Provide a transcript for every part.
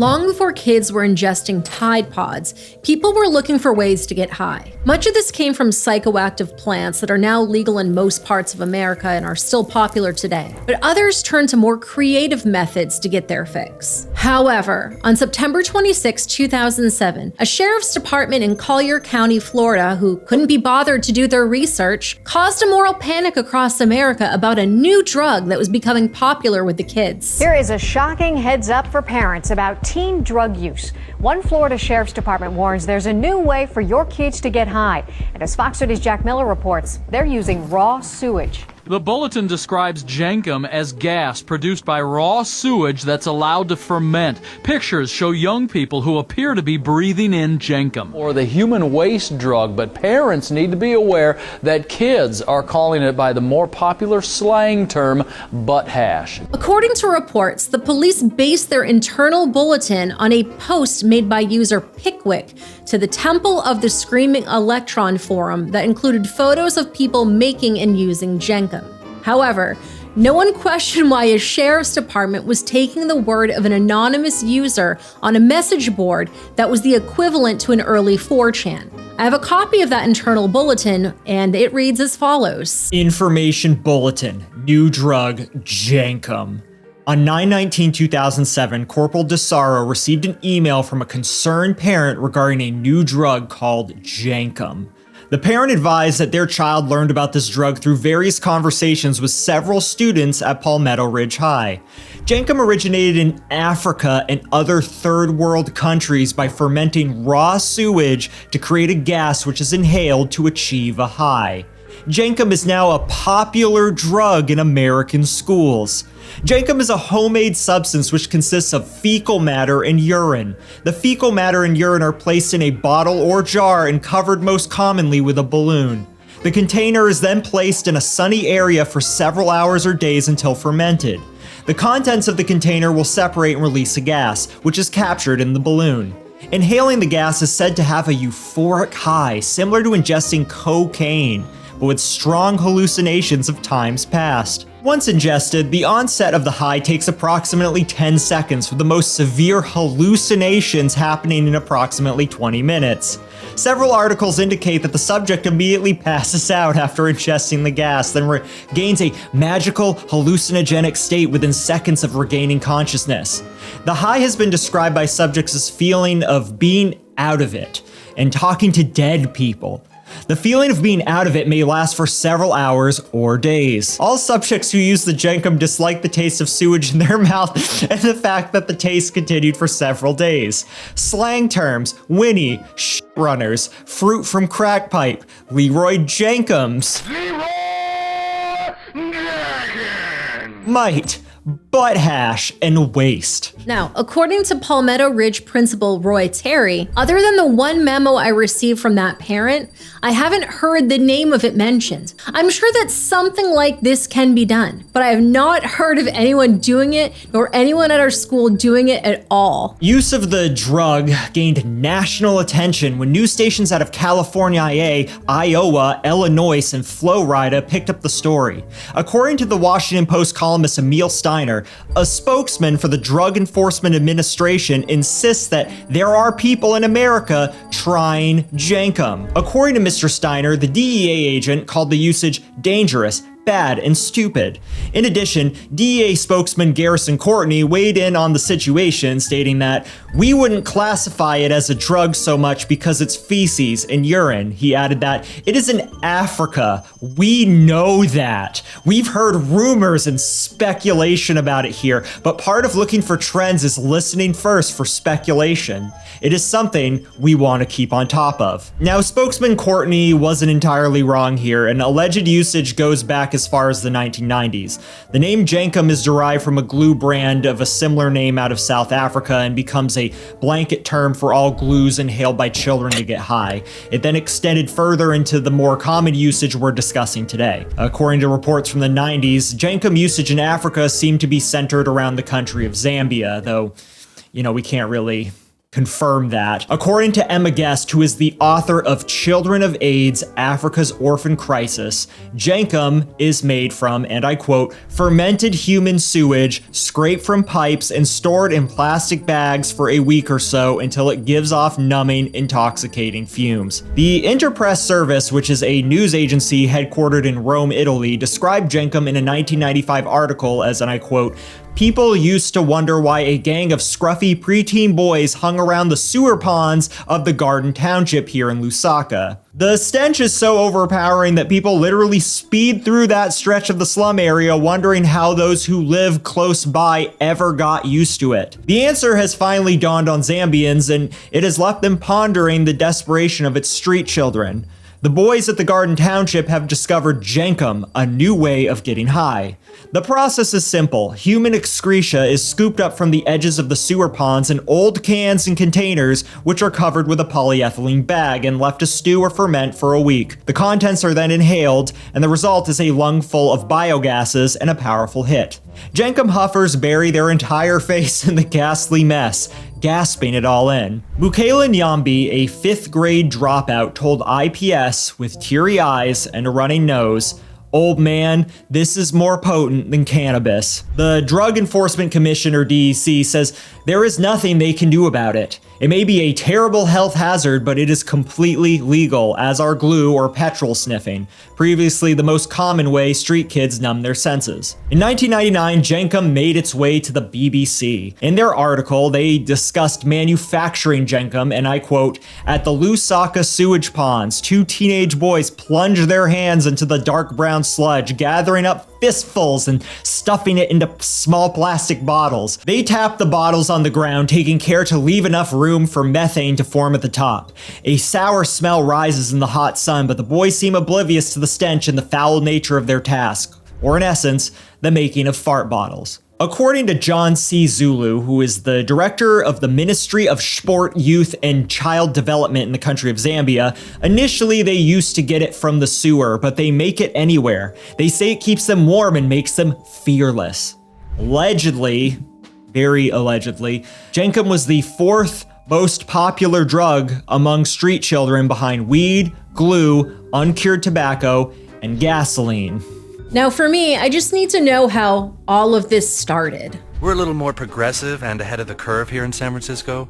Long before kids were ingesting Tide Pods, people were looking for ways to get high. Much of this came from psychoactive plants that are now legal in most parts of America and are still popular today. But others turned to more creative methods to get their fix. However, on September 26, 2007, a sheriff's department in Collier County, Florida, who couldn't be bothered to do their research, caused a moral panic across America about a new drug that was becoming popular with the kids. Here is a shocking heads up for parents about teen drug use. One Florida Sheriff's Department warns there's a new way for your kids to get high. And as Fox 30's Jack Miller reports, they're using raw sewage. The bulletin describes Jenkem as gas produced by raw sewage that's allowed to ferment. Pictures show young people who appear to be breathing in Jenkem. Or the human waste drug, but parents need to be aware that kids are calling it by the more popular slang term, butt hash. According to reports, the police based their internal bulletin on a post made by user Pickwick to the Temple of the Screaming Electron forum that included photos of people making and using Jenkem. However, no one questioned why a sheriff's department was taking the word of an anonymous user on a message board that was the equivalent to an early 4chan. I have a copy of that internal bulletin, and it reads as follows. Information Bulletin, New Drug, Jenkem. On 9/19/2007, Corporal DeSaro received an email from a concerned parent regarding a new drug called Jenkem. The parent advised that their child learned about this drug through various conversations with several students at Palmetto Ridge High. Jenkem originated in Africa and other third world countries by fermenting raw sewage to create a gas which is inhaled to achieve a high. Jenkem is now a popular drug in American schools. Jenkem is a homemade substance which consists of fecal matter and urine. The fecal matter and urine are placed in a bottle or jar and covered most commonly with a balloon. The container is then placed in a sunny area for several hours or days until fermented. The contents of the container will separate and release a gas, which is captured in the balloon. Inhaling the gas is said to have a euphoric high, similar to ingesting cocaine, but with strong hallucinations of times past. Once ingested, the onset of the high takes approximately 10 seconds, with the most severe hallucinations happening in approximately 20 minutes. Several articles indicate that the subject immediately passes out after ingesting the gas, then regains a magical hallucinogenic state within seconds of regaining consciousness. The high has been described by subjects as feeling of being out of it and talking to dead people. The feeling of being out of it may last for several hours or days. All subjects who use the Jenkem dislike the taste of sewage in their mouth and the fact that the taste continued for several days. Slang terms: Winnie, runners, fruit from crack pipe, Leroy Jenkems, might, butt hash, and waste. Now, according to Palmetto Ridge Principal Roy Terry, other than the one memo I received from that parent, I haven't heard the name of it mentioned. I'm sure that something like this can be done, but I have not heard of anyone doing it, nor anyone at our school doing it at all. Use of the drug gained national attention when news stations out of California, Iowa, Illinois, and Florida picked up the story. According to the Washington Post columnist Emil Steiner, a spokesman for the Drug Enforcement Administration insists that there are people in America trying Jenkem. According to Mr. Steiner, the DEA agent called the usage dangerous, bad, and stupid. In addition, DEA spokesman Garrison Courtney weighed in on the situation, stating that we wouldn't classify it as a drug so much because it's feces and urine. He added that it is in Africa. We know that. We've heard rumors and speculation about it here, but part of looking for trends is listening first for speculation. It is something we want to keep on top of. Now, spokesman Courtney wasn't entirely wrong here, and alleged usage goes back as far as the 1990s. The name Jenkem is derived from a glue brand of a similar name out of South Africa and becomes a blanket term for all glues inhaled by children to get high. It then extended further into the more common usage we're discussing today. According to reports from the 90s, Jenkem usage in Africa seemed to be centered around the country of Zambia, though, we can't really confirm that. According to Emma Guest, who is the author of Children of AIDS, Africa's Orphan Crisis, Jenkem is made from, and I quote, fermented human sewage scraped from pipes and stored in plastic bags for a week or so until it gives off numbing, intoxicating fumes. The Interpress Service, which is a news agency headquartered in Rome, Italy, described Jenkem in a 1995 article as, and I quote, people used to wonder why a gang of scruffy preteen boys hung around the sewer ponds of the Garden Township here in Lusaka. The stench is so overpowering that people literally speed through that stretch of the slum area wondering how those who live close by ever got used to it. The answer has finally dawned on Zambians, and it has left them pondering the desperation of its street children. The boys at the Garden Township have discovered Jenkem, a new way of getting high. The process is simple. Human excreta is scooped up from the edges of the sewer ponds in old cans and containers, which are covered with a polyethylene bag and left to stew or ferment for a week. The contents are then inhaled, and the result is a lungful of biogases and a powerful hit. Jenkem huffers bury their entire face in the ghastly mess, gasping it all in. Bukela Nyambi, a 5th grade dropout, told IPS with teary eyes and a running nose, "Old man, this is more potent than cannabis." The Drug Enforcement Commission, or DEC, says there is nothing they can do about it. It may be a terrible health hazard, but it is completely legal, as are glue or petrol sniffing, previously the most common way street kids numb their senses. In 1999, Jenkem made its way to the BBC. In their article, they discussed manufacturing Jenkem, and I quote, "At the Lusaka sewage ponds, 2 teenage boys plunged their hands into the dark brown sludge, gathering up fistfuls and stuffing it into small plastic bottles. They tapped the bottles on the ground, taking care to leave enough room for methane to form at the top. A sour smell rises in the hot sun, but the boys seem oblivious to the stench and the foul nature of their task, or in essence, the making of fart bottles." According to John C. Zulu, who is the director of the Ministry of Sport, Youth, and Child Development in the country of Zambia, initially they used to get it from the sewer, but they make it anywhere. They say it keeps them warm and makes them fearless. Allegedly, very allegedly, Jenkem was the 4th most popular drug among street children behind weed, glue, uncured tobacco, and gasoline. Now for me, I just need to know how all of this started. We're a little more progressive and ahead of the curve here in San Francisco.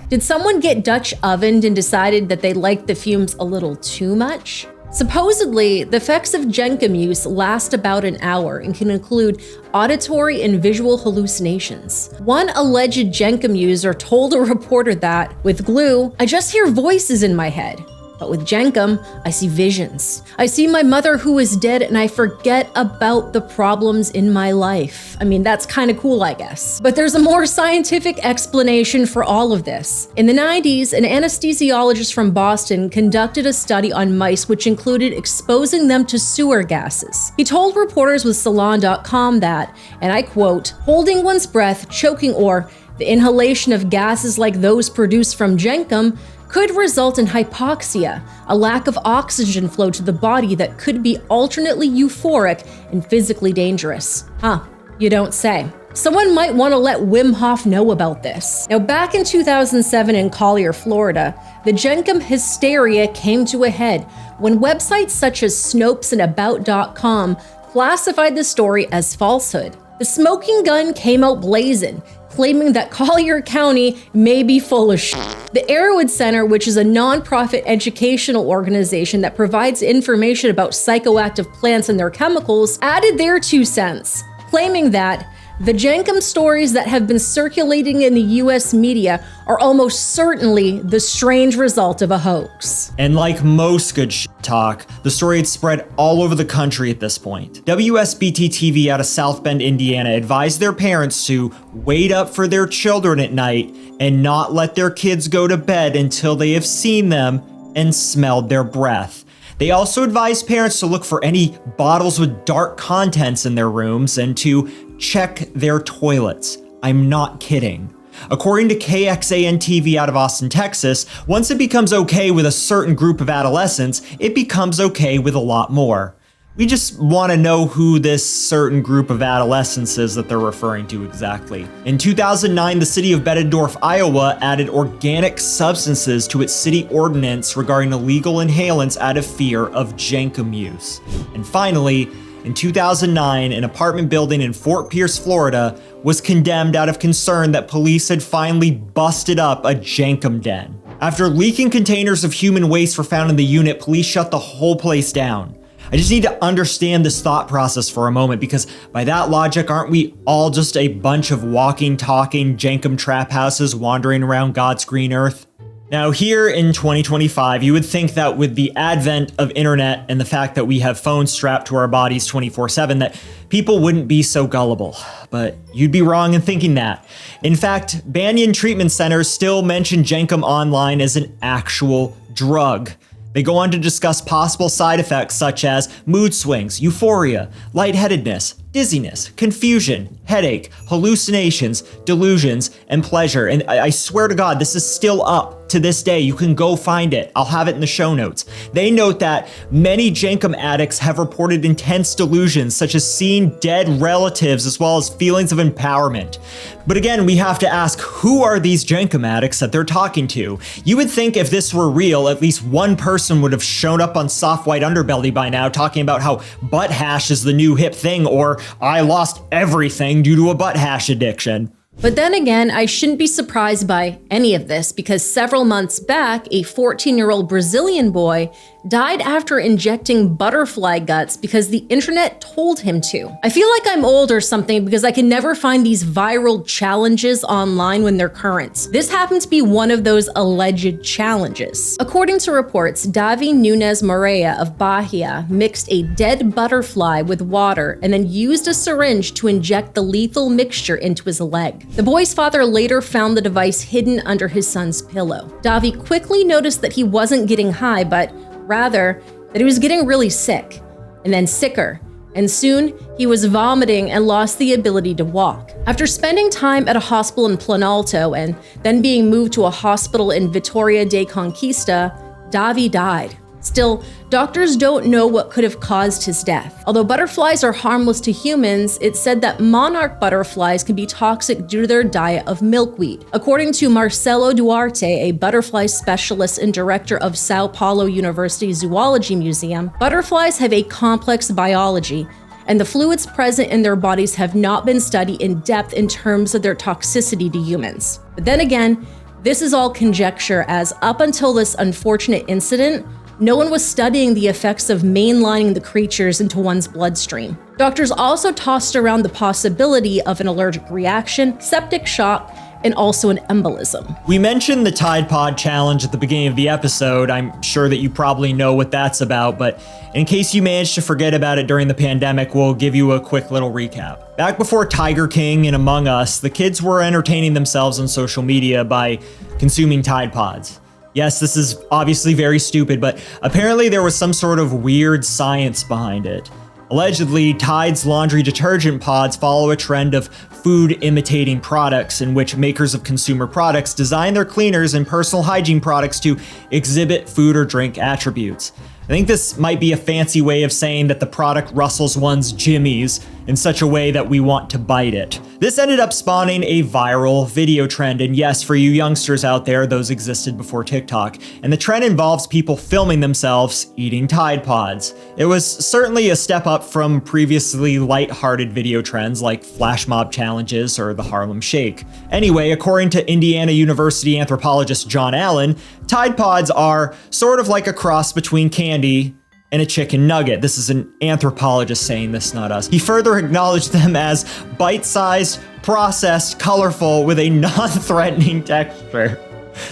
Did someone get Dutch ovened and decided that they liked the fumes a little too much? Supposedly, the effects of Jenkem use last about an hour and can include auditory and visual hallucinations. One alleged Jenkem user told a reporter that, with glue, I just hear voices in my head. But with Jenkem, I see visions. I see my mother who is dead and I forget about the problems in my life. I mean, that's kind of cool, I guess. But there's a more scientific explanation for all of this. In the 90s, an anesthesiologist from Boston conducted a study on mice which included exposing them to sewer gases. He told reporters with Salon.com that, and I quote, holding one's breath, choking, or the inhalation of gases like those produced from Jenkem could result in hypoxia, a lack of oxygen flow to the body that could be alternately euphoric and physically dangerous. Huh, you don't say. Someone might want to let Wim Hof know about this. Now, back in 2007 in Collier, Florida, the Jenkem hysteria came to a head when websites such as Snopes and About.com classified the story as falsehood. The smoking gun came out blazing, claiming that Collier County may be full of shit. The Arrowwood Center, which is a nonprofit educational organization that provides information about psychoactive plants and their chemicals, added their 2 cents, claiming that the Jenkem stories that have been circulating in the US media are almost certainly the strange result of a hoax. And like most good shit talk, the story had spread all over the country at this point. WSBT TV out of South Bend, Indiana advised their parents to wait up for their children at night and not let their kids go to bed until they have seen them and smelled their breath. They also advised parents to look for any bottles with dark contents in their rooms and to check their toilets. I'm not kidding. According to KXAN TV out of Austin, Texas, once it becomes okay with a certain group of adolescents, it becomes okay with a lot more. We just want to know who this certain group of adolescents is that they're referring to exactly. In 2009, the city of Bettendorf, Iowa added organic substances to its city ordinance regarding illegal inhalants out of fear of Jenkem use. And finally, in 2009, an apartment building in Fort Pierce, Florida was condemned out of concern that police had finally busted up a Jenkem den. After leaking containers of human waste were found in the unit, police shut the whole place down. I just need to understand this thought process for a moment, because by that logic, aren't we all just a bunch of walking, talking Jenkem trap houses wandering around God's green earth? Now, here in 2025, you would think that with the advent of internet and the fact that we have phones strapped to our bodies 24/7, that people wouldn't be so gullible. But you'd be wrong in thinking that. In fact, Banyan treatment centers still mention Jenkem online as an actual drug. They go on to discuss possible side effects such as mood swings, euphoria, lightheadedness, dizziness, confusion, headache, hallucinations, delusions, and pleasure. And I swear to God, this is still up to this day. You can go find it. I'll have it in the show notes. They note that many Jenkem addicts have reported intense delusions, such as seeing dead relatives, as well as feelings of empowerment. But again, we have to ask, who are these Jenkem addicts that they're talking to? You would think if this were real, at least one person would have shown up on Soft White Underbelly by now talking about how butt hash is the new hip thing, or I lost everything due to a butt hash addiction. But then again, I shouldn't be surprised by any of this, because several months back, a 14-year-old Brazilian boy died after injecting butterfly guts because the internet told him to. I feel like I'm old or something because I can never find these viral challenges online when they're current. This happened to be one of those alleged challenges. According to reports, Davi Nunes Moreira of Bahia mixed a dead butterfly with water and then used a syringe to inject the lethal mixture into his leg. The boy's father later found the device hidden under his son's pillow. Davi quickly noticed that he wasn't getting high, but rather that he was getting really sick, and then sicker, and soon he was vomiting and lost the ability to walk. After spending time at a hospital in Planalto and then being moved to a hospital in Vitoria da Conquista, Davi died. Still, doctors don't know what could have caused his death. Although butterflies are harmless to humans, it's said that monarch butterflies can be toxic due to their diet of milkweed. According to Marcelo Duarte, a butterfly specialist and director of Sao Paulo University Zoology Museum, butterflies have a complex biology, and the fluids present in their bodies have not been studied in depth in terms of their toxicity to humans. But then again, this is all conjecture, as up until this unfortunate incident, no one was studying the effects of mainlining the creatures into one's bloodstream. Doctors also tossed around the possibility of an allergic reaction, septic shock, and also an embolism. We mentioned the Tide Pod Challenge at the beginning of the episode. I'm sure that you probably know what that's about, but in case you managed to forget about it during the pandemic, we'll give you a quick little recap. Back before Tiger King and Among Us, the kids were entertaining themselves on social media by consuming Tide Pods. Yes, this is obviously very stupid, but apparently there was some sort of weird science behind it. Allegedly, Tide's laundry detergent pods follow a trend of food imitating products, in which makers of consumer products design their cleaners and personal hygiene products to exhibit food or drink attributes. I think this might be a fancy way of saying that the product rustles one's jimmies in such a way that we want to bite it. This ended up spawning a viral video trend, and yes, for you youngsters out there, those existed before TikTok, and the trend involves people filming themselves eating Tide Pods. It was certainly a step up from previously light-hearted video trends like flash mob challenges or the Harlem Shake. Anyway, according to Indiana University anthropologist John Allen, Tide Pods are sort of like a cross between candy and a chicken nugget. This is an anthropologist saying this, not us. He further acknowledged them as bite-sized, processed, colorful, with a non-threatening texture.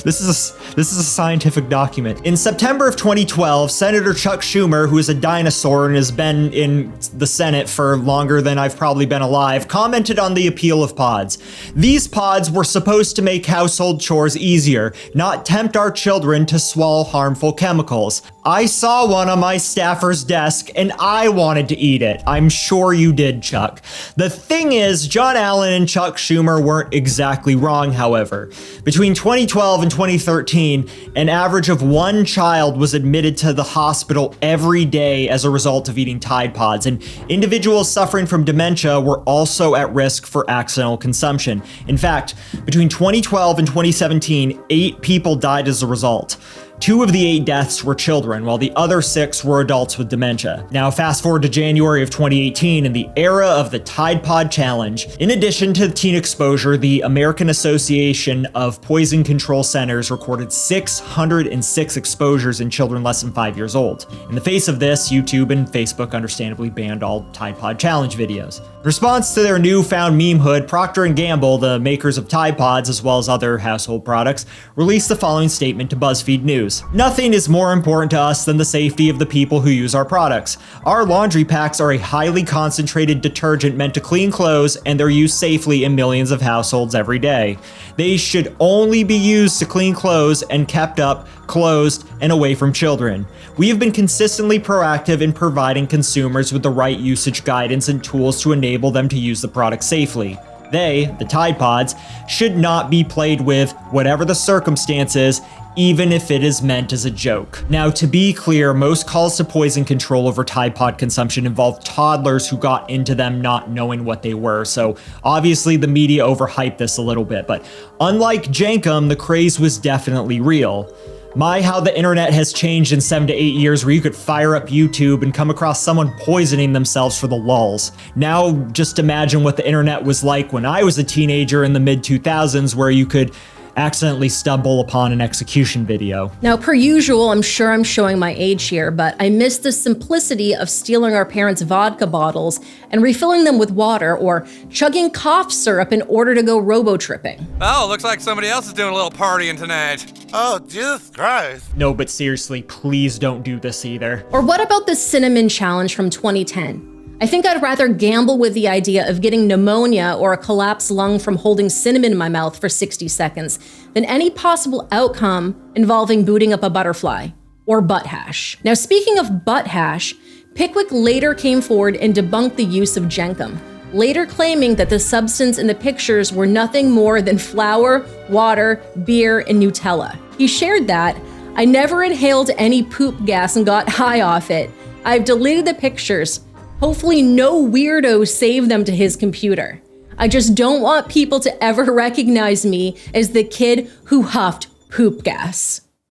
This is a scientific document. In September of 2012, Senator Chuck Schumer, who is a dinosaur and has been in the Senate for longer than I've probably been alive, commented on the appeal of pods. These pods were supposed to make household chores easier, not tempt our children to swallow harmful chemicals. I saw one on my staffer's desk and I wanted to eat it. I'm sure you did, Chuck. The thing is, John Allen and Chuck Schumer weren't exactly wrong, however. Between 2012 2012 and 2013, an average of 1 child was admitted to the hospital every day as a result of eating Tide Pods, and individuals suffering from dementia were also at risk for accidental consumption. In fact, between 2012 and 2017, 8 people died as a result. 2 of the 8 deaths were children, while the other 6 were adults with dementia. Now, fast forward to January of 2018, in the era of the Tide Pod Challenge, in addition to teen exposure, the American Association of Poison Control Centers recorded 606 exposures in children less than 5 years old. In the face of this, YouTube and Facebook understandably banned all Tide Pod Challenge videos. In response to their newfound meme-hood, Procter & Gamble, the makers of Tide Pods as well as other household products, released the following statement to BuzzFeed News. Nothing is more important to us than the safety of the people who use our products. Our laundry packs are a highly concentrated detergent meant to clean clothes, and they're used safely in millions of households every day. They should only be used to clean clothes and kept up, closed, and away from children. We have been consistently proactive in providing consumers with the right usage guidance and tools to enable them to use the product safely. They, the Tide Pods, should not be played with, whatever the circumstances, even if it is meant as a joke. Now, to be clear, most calls to poison control over Tide Pod consumption involved toddlers who got into them not knowing what they were, so obviously the media overhyped this a little bit, but unlike Jenkem, the craze was definitely real. My, how the internet has changed in 7 to 8 years, where you could fire up YouTube and come across someone poisoning themselves for the lulz. Now, just imagine what the internet was like when I was a teenager in the mid-2000s, where you could accidentally stumble upon an execution video. Now, per usual, I'm sure I'm showing my age here, but I miss the simplicity of stealing our parents' vodka bottles and refilling them with water, or chugging cough syrup in order to go robo-tripping. Oh, looks like somebody else is doing a little partying tonight. Oh, Jesus Christ. No, but seriously, please don't do this either. Or what about the cinnamon challenge from 2010? I think I'd rather gamble with the idea of getting pneumonia or a collapsed lung from holding cinnamon in my mouth for 60 seconds than any possible outcome involving booting up a butterfly or butt hash. Now, speaking of butt hash, Pickwick later came forward and debunked the use of Jenkem, later claiming that the substance in the pictures were nothing more than flour, water, beer, and Nutella. He shared that, "I never inhaled any poop gas and got high off it. I've deleted the pictures. Hopefully no weirdo saved them to his computer. I just don't want people to ever recognize me as the kid who huffed poop gas."